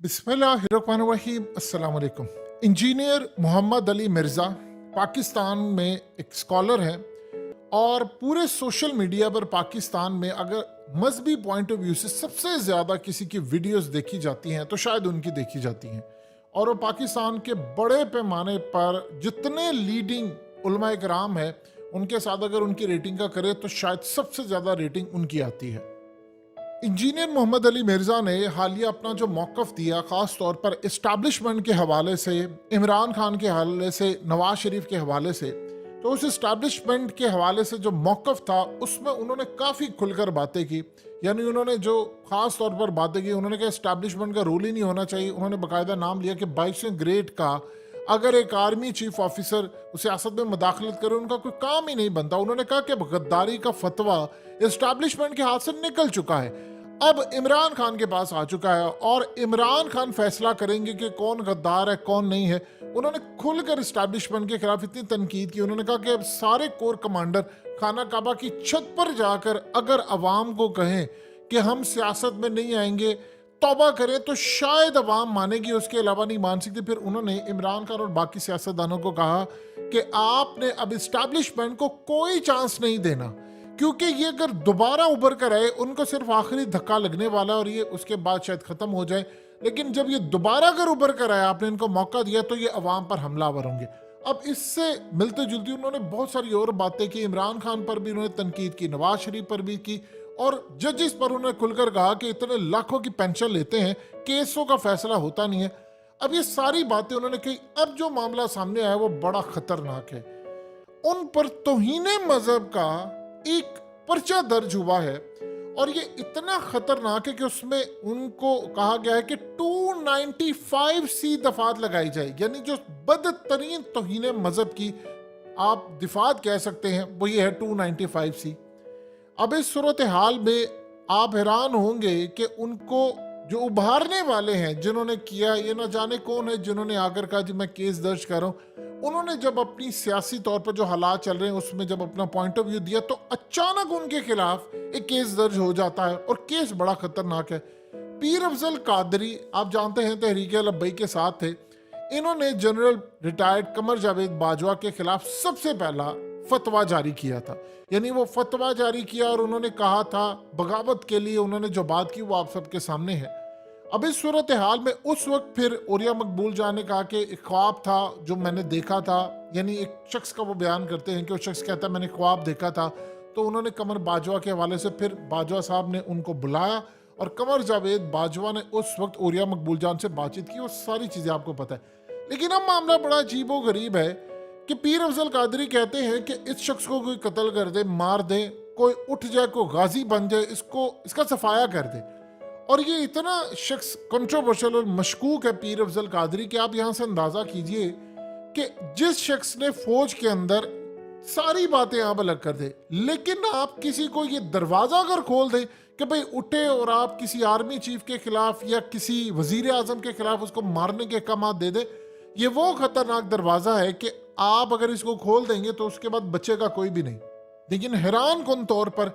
बिस्मिल्लाहिर्रहमानिर्रहीम। अस्सलाम वालेकुम। इंजीनियर मोहम्मद अली मिर्ज़ा पाकिस्तान में एक स्कॉलर हैं और पूरे सोशल मीडिया पर पाकिस्तान में अगर मजहबी पॉइंट ऑफ व्यू से सबसे ज़्यादा किसी की वीडियोस देखी जाती हैं तो शायद उनकी देखी जाती हैं। और वो पाकिस्तान के बड़े पैमाने पर जितने लीडिंग उलमा कराम है उनके साथ अगर उनकी रेटिंग का करें तो शायद सबसे ज़्यादा रेटिंग उनकी आती है। इंजीनियर मोहम्मद अली मिर्ज़ा ने हालिया अपना जो मौक़िफ़ दिया, ख़ास तौर पर इस्टाब्लिशमेंट के हवाले से, इमरान खान के हवाले से, नवाज शरीफ के हवाले से, तो उस इस्टाब्लिशमेंट के हवाले से जो मौक़िफ़ था उसमें उन्होंने काफ़ी खुलकर बातें की। यानी उन्होंने जो ख़ास तौर पर बातें की, उन्होंने कहा इस्टाब्लिशमेंट का रोल ही नहीं होना चाहिए। उन्होंने बाकायदा नाम लिया कि 22वें ग्रेड का अगर एक आर्मी चीफ ऑफिसर सियासत में मदाखलत करे उनका कोई काम ही नहीं बनता। उन्होंने कहा कि गद्दारी का फतवा इस्टाब्लिशमेंट के हाथ से निकल चुका है, अब इमरान खान के पास आ चुका है और इमरान खान फैसला करेंगे कि कौन गद्दार है कौन नहीं है। उन्होंने खुलकर इस्टेब्लिशमेंट के खिलाफ इतनी तनकीद की। उन्होंने कहा कि अब सारे कोर कमांडर खाना काबा की छत पर जाकर अगर अवाम को कहें कि हम सियासत में नहीं आएंगे, तौबा करें, तो शायद अवाम मानेगी, उसके अलावा नहीं मान सकती। फिर उन्होंने इमरान खान और बाकी सियासतदानों को कहा कि आपने अब इस्टेब्लिशमेंट को कोई चांस नहीं देना, क्योंकि ये अगर दोबारा उभर कर आए उनको सिर्फ आखिरी धक्का लगने वाला है और ये उसके बाद शायद ख़त्म हो जाए। लेकिन जब ये दोबारा अगर उभर कर आए, आपने इनको मौका दिया, तो ये अवाम पर हमलावर होंगे। अब इससे मिलते जुलती उन्होंने बहुत सारी और बातें की। इमरान खान पर भी उन्होंने तनकीद की, नवाज शरीफ पर भी की और जजेस पर उन्होंने खुलकर कहा कि इतने लाखों की पेंशन लेते हैं, केसों का फैसला होता नहीं है। अब ये सारी बातें उन्होंने कही। अब जो मामला सामने आया वो बड़ा खतरनाक है। उन पर तौहीने मजहब का एक पर्चा दर्ज हुआ है और ये इतना खतरनाक है कि उसमें उनको कहा गया है कि 295C दफात लगाई जाए। यानी जो बदतरीन तौहीने मजहब की आप दिफात कह सकते हैं वो ये है 295C। अब इस सूरत हाल में आप हैरान होंगे कि उनको जो उभारने वाले हैं, जिन्होंने किया, ये ना जाने कौन है, जिन्होंने आकर कहा जी मैं केस दर्ज कर रहा हूँ। उन्होंने जब अपनी सियासी तौर पर जो हालात चल रहे हैं उसमें जब अपना पॉइंट ऑफ व्यू दिया तो अचानक उनके खिलाफ एक केस दर्ज हो जाता है और केस बड़ा खतरनाक है। पीर अफजल कादरी, आप जानते हैं, तहरीक लब्बैक के साथ थे। इन्होंने जनरल रिटायर्ड कमर जावेद बाजवा के खिलाफ सबसे पहला फतवा जारी किया था। यानी वो फतवा जारी किया और उन्होंने कहा था, बगावत के लिए उन्होंने जो बात की वो आप सबके सामने है। अब इस सूरत हाल में उस वक्त फिर ओरिया मकबूल जान ने कहा कि एक ख्वाब था जो मैंने देखा था। यानी एक शख्स का वो बयान करते हैं कि वो शख्स कहता है मैंने ख्वाब देखा था। तो उन्होंने कमर बाजवा के हवाले से फिर बाजवा साहब ने उनको बुलाया और कमर जावेद बाजवा ने उस वक्त ओरिया मकबूल जान से बातचीत की। वो सारी चीज़ें आपको पता है। लेकिन अब मामला बड़ा अजीबो गरीब है कि पीर अफजल कादरी कहते हैं कि इस शख्स को कोई कत्ल कर दे, मार दे, कोई उठ जाए, कोई गाजी बन जाए, इसका सफाया कर दे। और ये इतना शख्स कंट्रोवर्शियल और मशकूक है पीर अफजल कादरी कि आप यहाँ से अंदाज़ा कीजिए कि जिस शख्स ने फौज के अंदर सारी बातें आप अलग कर दे, लेकिन आप किसी को ये दरवाज़ा अगर खोल दें कि भाई उठे और आप किसी आर्मी चीफ के खिलाफ या किसी वजीर आजम के खिलाफ उसको मारने के अहकाम दे दे, ये वो खतरनाक दरवाज़ा है कि आप अगर इसको खोल देंगे तो उसके बाद बचेगा कोई भी नहीं। लेकिन हैरान कुन तौर पर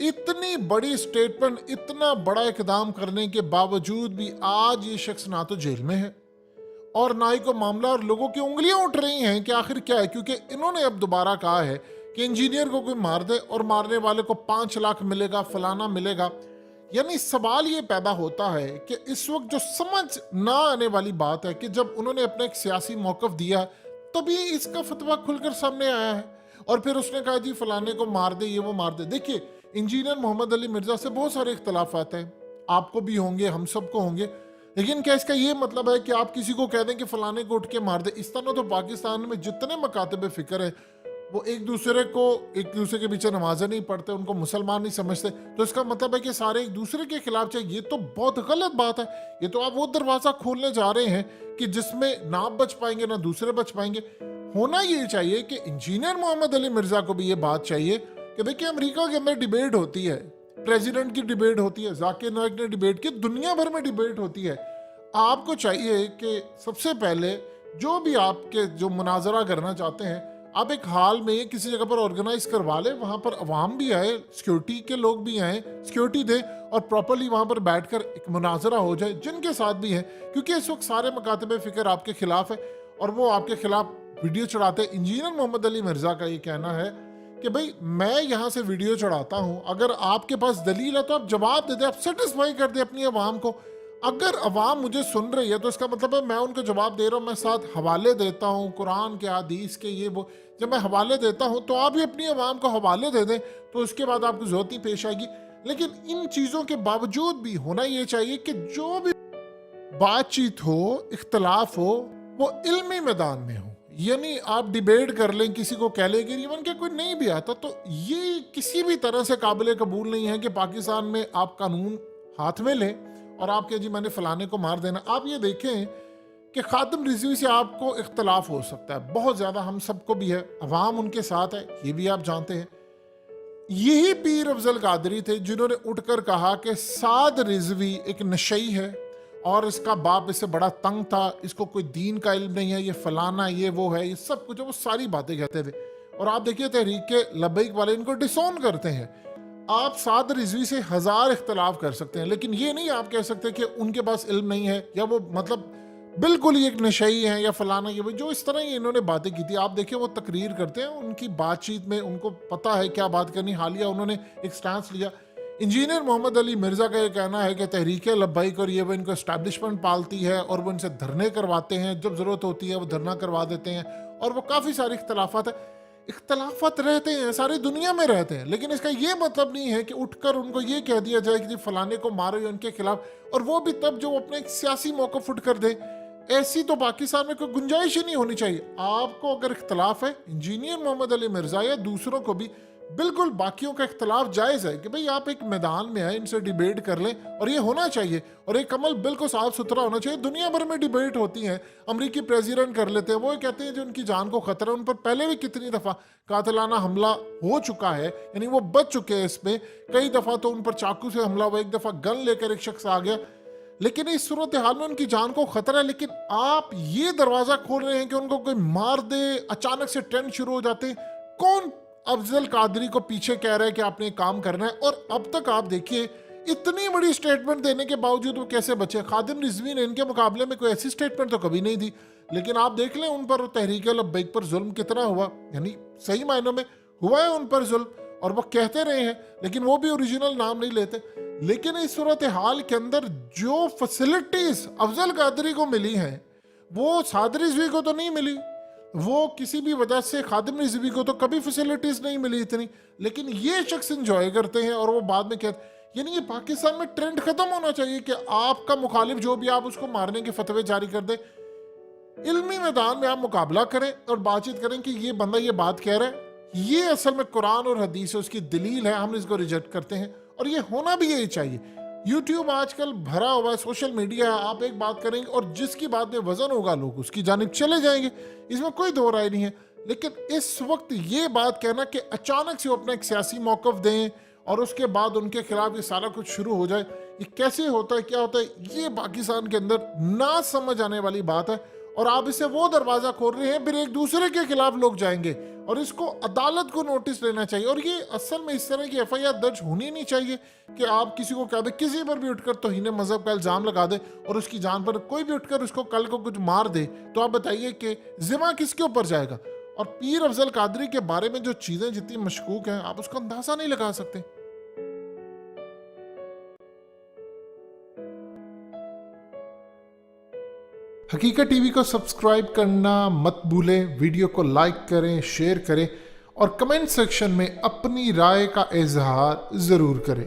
इतनी बड़ी स्टेटमेंट, इतना बड़ा इकदाम करने के बावजूद भी आज ये शख्स ना तो जेल में है और ना ही को मामला, और लोगों की उंगलियां उठ रही हैं कि आखिर क्या है। क्योंकि इन्होंने अब दोबारा कहा है कि इंजीनियर को कोई मार दे और मारने वाले को 5 लाख मिलेगा, फलाना मिलेगा। यानी सवाल ये पैदा होता है कि इस वक्त जो समझ ना आने वाली बात है कि जब उन्होंने अपना एक सियासी मौक़िफ़ दिया तभी इसका फतवा खुलकर सामने आया है और फिर उसने कहा जी फलाने को मार दे, ये वो मार दे। देखिए, इंजीनियर मोहम्मद अली मिर्ज़ा से बहुत सारे इख्तलाफात हैं, आपको भी होंगे, हम सबको होंगे। लेकिन क्या इसका ये मतलब है कि आप किसी को कह दें कि फलाने को उठ के मार दे? इस तरह तो पाकिस्तान में जितने मकातब फ़िक्र है वो एक दूसरे के पीछे नमाज़ें नहीं पढ़ते, उनको मुसलमान नहीं समझते। तो इसका मतलब है कि सारे एक दूसरे के खिलाफ चाहिए। ये तो बहुत गलत बात है। ये तो आप वो दरवाज़ा खोलने जा रहे हैं कि जिसमें ना आप बच पाएंगे ना दूसरे बच पाएंगे। होना ये चाहिए कि इंजीनियर मोहम्मद अली मिर्ज़ा को भी ये बात चाहिए कि देखिए, अमेरिका के अंदर डिबेट होती है, प्रेसिडेंट की डिबेट होती है, जाकिर नाइक ने डिबेट की, दुनिया भर में डिबेट होती है। आपको चाहिए कि सबसे पहले जो भी आपके जो मुनाजरा करना चाहते हैं آپ ایک حال میں کسی جگہ پر آرگنائز کروا لیں, وہاں پر عوام بھی آئے, سیکیورٹی کے لوگ بھی آئیں, سیکیورٹی دیں اور پراپرلی وہاں پر بیٹھ کر ایک مناظرہ ہو جائے جن کے ساتھ بھی ہیں, کیونکہ اس وقت سارے مکاتب فکر آپ کے خلاف ہے اور وہ آپ کے خلاف ویڈیو چڑھاتے ہیں. انجینئر محمد علی مرزا کا یہ کہنا ہے کہ بھئی میں یہاں سے ویڈیو چڑھاتا ہوں, اگر آپ کے پاس دلیل ہے تو آپ جواب دے دیں, آپ سیٹسفائی کر دیں اپنی عوام کو. اگر عوام مجھے سن رہی ہے تو اس کا مطلب ہے میں ان کو جواب دے رہا ہوں, میں ساتھ حوالے دیتا ہوں قرآن کے, حدیث کے, یہ وہ. جب میں حوالے دیتا ہوں تو آپ بھی اپنی عوام کو حوالے دے دیں, تو اس کے بعد آپ کو ضرورت نہیں پیش آئے گی. لیکن ان چیزوں کے باوجود بھی ہونا یہ چاہیے کہ جو بھی بات چیت ہو, اختلاف ہو, وہ علمی میدان میں ہو. یعنی آپ ڈیبیٹ کر لیں, کسی کو کہہ لیں کہ ایون کہ کوئی نہیں بھی آتا, تو یہ کسی بھی طرح سے قابل قبول نہیں ہے کہ پاکستان میں آپ قانون ہاتھ میں لیں اور آپ کہ جی میں نے فلانے کو مار دینا. آپ یہ دیکھیں کہ خاتم رضوی سے آپ کو اختلاف ہو سکتا ہے بہت زیادہ, ہم سب کو بھی ہے, عوام ان کے ساتھ ہے, یہ بھی آپ جانتے ہیں. یہی پیر افضل قادری تھے جنہوں نے اٹھ کر کہا کہ سعد رضوی ایک نشئی ہے اور اس کا باپ اس سے بڑا تنگ تھا, اس کو کوئی دین کا علم نہیں ہے, یہ فلانا, یہ وہ ہے, یہ سب کچھ, وہ ساری باتیں کہتے تھے. اور آپ دیکھیے تحریک لبیک والے ان کو ڈسون کرتے ہیں. آپ سعد رضوی سے 1000 اختلاف کر سکتے ہیں, لیکن یہ نہیں آپ کہہ سکتے کہ ان کے پاس علم نہیں ہے یا وہ مطلب بالکل ہی ایک نشئی ہے یا فلانا, یہ جو اس طرح ہی انہوں نے باتیں کی تھی. آپ دیکھیں وہ تقریر کرتے ہیں, ان کی بات چیت میں ان کو پتا ہے کیا بات کرنی. حالیہ انہوں نے ایک سٹانس لیا. انجینئر محمد علی مرزا کا یہ کہنا ہے کہ تحریک لبیک اور یہ وہ ان کو اسٹیبلشمنٹ پالتی ہے اور وہ ان سے دھرنے کرواتے ہیں, جب ضرورت ہوتی ہے وہ دھرنا کروا دیتے ہیں, اور وہ کافی سارے اختلافات ہیں. اختلافات رہتے ہیں, ساری دنیا میں رہتے ہیں, لیکن اس کا یہ مطلب نہیں ہے کہ اٹھ کر ان کو یہ کہہ دیا جائے کہ فلانے کو مارو یا ان کے خلاف, اور وہ بھی تب جو اپنے ایک سیاسی موقف اٹھ کر دے. ایسی تو پاکستان میں کوئی گنجائش ہی نہیں ہونی چاہیے. آپ کو اگر اختلاف ہے, انجینئر محمد علی مرزا یا دوسروں کو بھی, بالکل باقیوں کا اختلاف جائز ہے کہ بھئی آپ ایک میدان میں آئے, ان سے ڈیبیٹ کر لیں, اور یہ ہونا چاہیے, اور ایک عمل بالکل صاف ستھرا ہونا چاہیے. دنیا بھر میں ڈیبیٹ ہوتی ہیں, امریکی پریزیڈنٹ کر لیتے ہیں, وہ کہتے ہیں جو ان کی جان کو خطرہ, ان پر پہلے بھی کتنی دفعہ قاتلانہ حملہ ہو چکا ہے, یعنی وہ بچ چکے ہیں اس میں. کئی دفعہ تو ان پر چاقو سے حملہ ہوا, ایک دفعہ گن لے کر ایک شخص آ گیا, لیکن اس صورتحال میں ان کی جان کو خطرہ ہے. لیکن آپ یہ دروازہ کھول رہے ہیں کہ ان کو کوئی مار دے, اچانک سے ٹرینڈ شروع ہو جاتے ہیں. کون افضل قادری کو پیچھے کہہ رہا ہے کہ آپ نے کام کرنا ہے؟ اور اب تک آپ دیکھیے اتنی بڑی سٹیٹمنٹ دینے کے باوجود وہ کیسے بچے. خادم رضوی نے ان کے مقابلے میں کوئی ایسی سٹیٹمنٹ تو کبھی نہیں دی, لیکن آپ دیکھ لیں ان پر تحریک لبیک پر ظلم کتنا ہوا. یعنی صحیح معنوں میں ہوا ہے ان پر ظلم, اور وہ کہتے رہے ہیں, لیکن وہ بھی اوریجنل نام نہیں لیتے. لیکن اس صورتحال کے اندر جو فیسلٹیز افضل قادری کو ملی ہیں وہ سعد رضوی کو تو نہیں ملی. وہ کسی بھی وجہ سے خادم رضوی کو تو کبھی فیسلٹیز نہیں ملی اتنی, لیکن یہ شخص انجوائے کرتے ہیں اور وہ بعد میں کہتے ہیں. یعنی یہ پاکستان میں ٹرینڈ ختم ہونا چاہیے کہ آپ کا مخالف جو بھی, آپ اس کو مارنے کے فتوے جاری کر دیں. علمی میدان میں آپ مقابلہ کریں اور بات چیت کریں کہ یہ بندہ یہ بات کہہ رہا ہے, یہ اصل میں قرآن اور حدیث ہے, اس کی دلیل ہے, ہم اس کو ریجیکٹ کرتے ہیں, اور یہ ہونا بھی یہی چاہیے. یوٹیوب آج کل بھرا ہوا ہے, سوشل میڈیا ہے, آپ ایک بات کریں گے اور جس کی بات میں وزن ہوگا لوگ اس کی جانب چلے جائیں گے, اس میں کوئی دو رائے نہیں ہے. لیکن اس وقت یہ بات کہنا کہ اچانک سے وہ اپنا ایک سیاسی موقف دیں اور اس کے بعد ان کے خلاف یہ سارا کچھ شروع ہو جائے, یہ کیسے ہوتا ہے, کیا ہوتا ہے, یہ پاکستان کے اندر نہ سمجھ آنے والی بات ہے. اور آپ اسے وہ دروازہ کھول رہے ہیں, پھر ایک دوسرے کے خلاف لوگ جائیں گے, اور اس کو عدالت کو نوٹس لینا چاہیے. اور یہ اصل میں اس طرح کی ایف آئی آر درج ہونی نہیں چاہیے کہ آپ کسی کو کہہ دیں, کسی پر بھی اٹھ کر توہین مذہب کا الزام لگا دے اور اس کی جان پر کوئی بھی اٹھ کر اس کو کل کو کچھ مار دے, تو آپ بتائیے کہ ذمہ کس کے اوپر جائے گا. اور پیر افضل قادری کے بارے میں جو چیزیں جتنی مشکوک ہیں, آپ اس کا اندازہ نہیں لگا سکتے. حقیقت ٹی وی کو سبسکرائب کرنا مت بھولیں, ویڈیو کو لائک کریں, شیئر کریں, اور کمنٹ سیکشن میں اپنی رائے کا اظہار ضرور کریں.